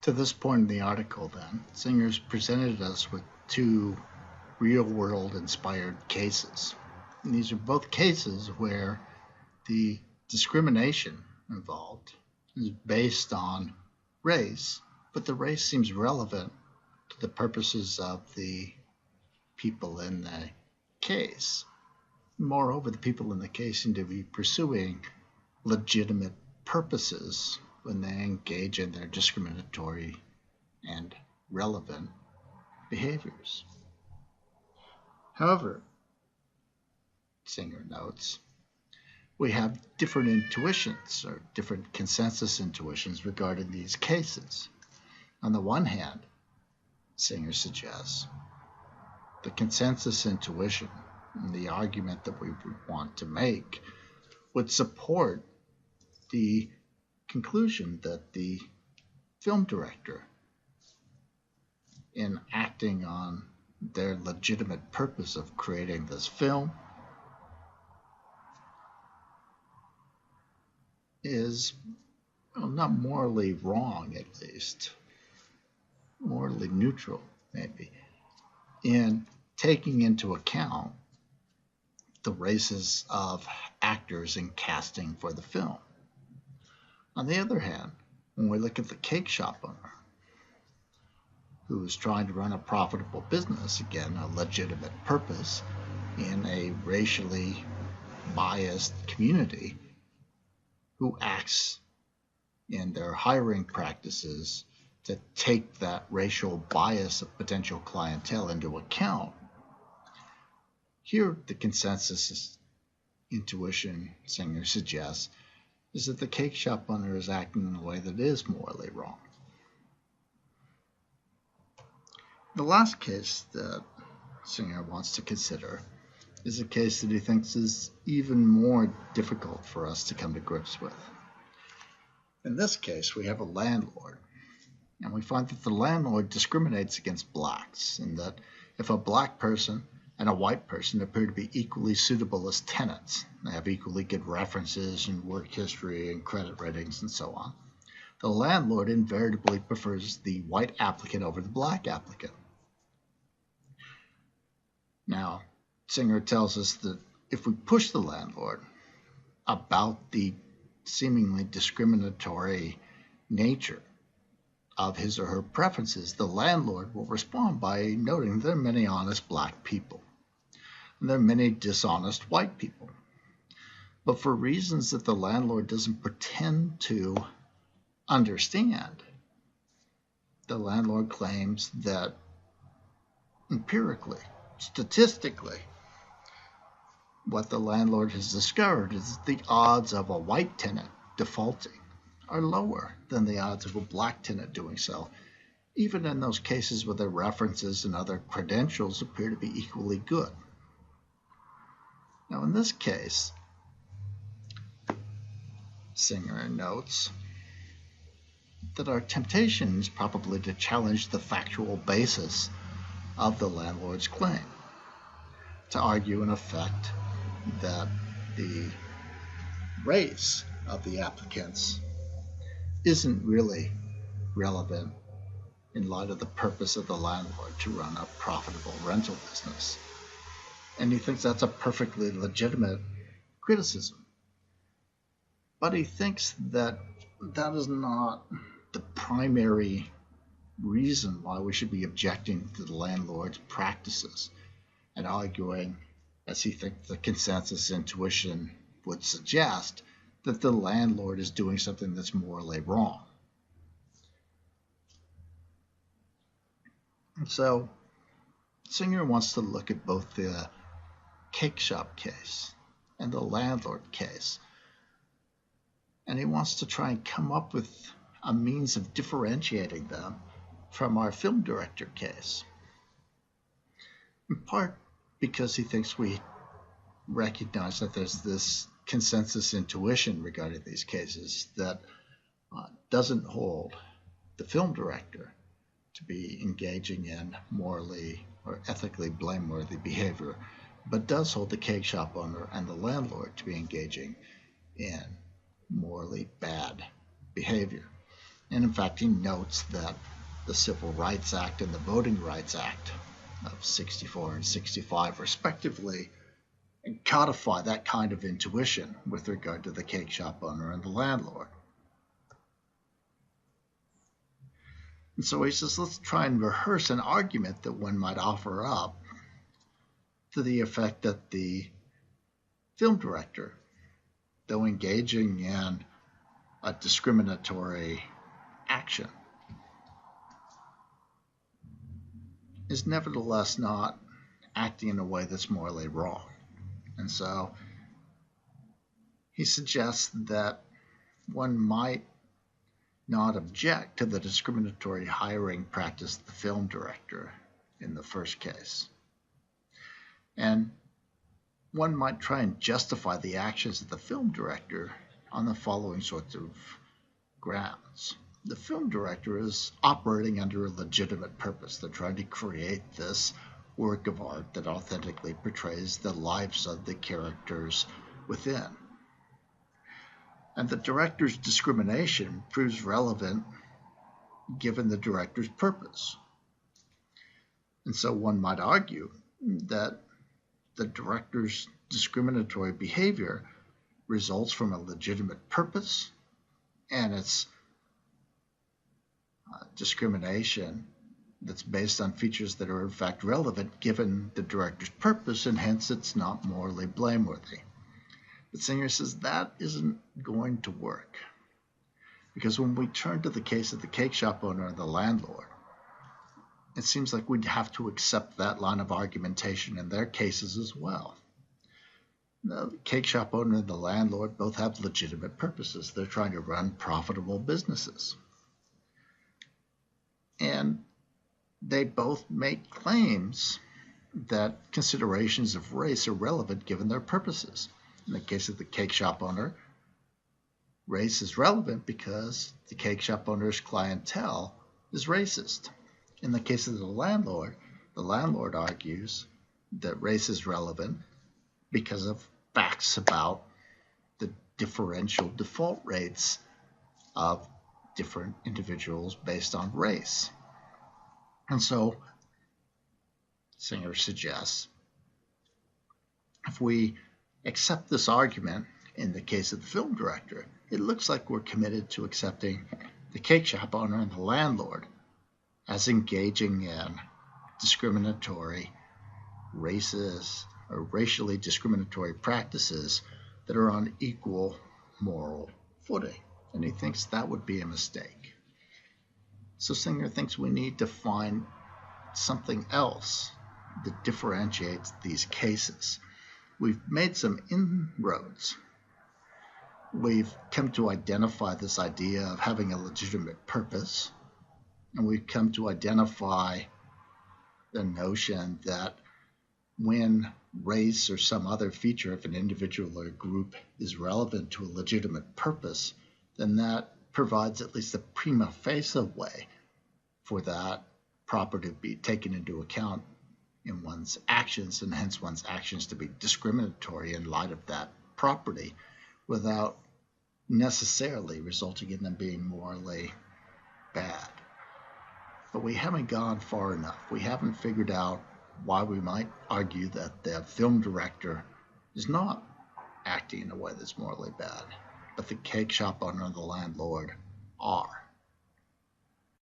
To this point in the article, then, Singer's presented us with two real-world inspired cases. And these are both cases where the discrimination involved is based on race, but the race seems relevant to the purposes of the people in the case. Moreover, the people in the case seem to be pursuing legitimate purposes when they engage in their discriminatory and relevant behaviors. However, Singer notes, we have different intuitions or different consensus intuitions regarding these cases. On the one hand, Singer suggests, the consensus intuition and the argument that we would want to make would support the conclusion that the film director, in acting on their legitimate purpose of creating this film, is not morally wrong, at least, morally neutral, maybe, in taking into account the races of actors in casting for the film. On the other hand, when we look at the cake shop owner, who is trying to run a profitable business, again, a legitimate purpose, in a racially biased community, who acts in their hiring practices to take that racial bias of potential clientele into account, here the consensus intuition Singer suggests is that the cake shop owner is acting in a way that is morally wrong. The last case that Singer wants to consider is a case that he thinks is even more difficult for us to come to grips with. In this case, we have a landlord, and we find that the landlord discriminates against blacks, and that if a black person and a white person appear to be equally suitable as tenants, they have equally good references and work history and credit ratings and so on, the landlord invariably prefers the white applicant over the black applicant. Now, Singer tells us that if we push the landlord about the seemingly discriminatory nature of his or her preferences, the landlord will respond by noting there are many honest black people and there are many dishonest white people. But for reasons that the landlord doesn't pretend to understand, the landlord claims that empirically, statistically, what the landlord has discovered is that the odds of a white tenant defaulting are lower than the odds of a black tenant doing so, even in those cases where their references and other credentials appear to be equally good. Now, in this case, Singer notes that our temptation is probably to challenge the factual basis of the landlord's claim, to argue in effect that the race of the applicants isn't really relevant in light of the purpose of the landlord to run a profitable rental business. And he thinks that's a perfectly legitimate criticism. But he thinks that that is not the primary reason why we should be objecting to the landlord's practices and arguing, as he thinks the consensus intuition would suggest, that the landlord is doing something that's morally wrong. And so Singer wants to look at both the cake shop case and the landlord case, and he wants to try and come up with a means of differentiating them from our film director case, in part because he thinks we recognize that there's this consensus intuition regarding these cases that doesn't hold the film director to be engaging in morally or ethically blameworthy behavior, but does hold the cake shop owner and the landlord to be engaging in morally bad behavior. And in fact, he notes that the Civil Rights Act and the Voting Rights Act of 64 and 65, respectively, codify that kind of intuition with regard to the cake shop owner and the landlord. And so he says, let's try and rehearse an argument that one might offer up to the effect that the film director, though engaging in a discriminatory action, is nevertheless not acting in a way that's morally wrong. And so he suggests that one might not object to the discriminatory hiring practice of the film director in the first case. And one might try and justify the actions of the film director on the following sorts of grounds. The film director is operating under a legitimate purpose. They're trying to create this work of art that authentically portrays the lives of the characters within. And the director's discrimination proves relevant given the director's purpose. And so one might argue that the director's discriminatory behavior results from a legitimate purpose, and it's discrimination that's based on features that are in fact relevant given the director's purpose, and hence it's not morally blameworthy. But Singer says that isn't going to work, because when we turn to the case of the cake shop owner and the landlord, it seems like we'd have to accept that line of argumentation in their cases as well. The cake shop owner and the landlord both have legitimate purposes. They're trying to run profitable businesses. And they both make claims that considerations of race are relevant given their purposes. In the case of the cake shop owner, race is relevant because the cake shop owner's clientele is racist. In the case of the landlord argues that race is relevant because of facts about the differential default rates of different individuals based on race. And so Singer suggests if we accept this argument in the case of the film director, it looks like we're committed to accepting the cake shop owner and the landlord as engaging in discriminatory, racist, or racially discriminatory practices that are on equal moral footing. And he thinks that would be a mistake. So Singer thinks we need to find something else that differentiates these cases. We've made some inroads. We've come to identify this idea of having a legitimate purpose, and we've come to identify the notion that when race or some other feature of an individual or group is relevant to a legitimate purpose, then that provides at least a prima facie way for that property to be taken into account in one's actions, and hence one's actions to be discriminatory in light of that property without necessarily resulting in them being morally bad. But we haven't gone far enough. We haven't figured out why we might argue that the film director is not acting in a way that's morally bad, but the cake shop owner and the landlord are.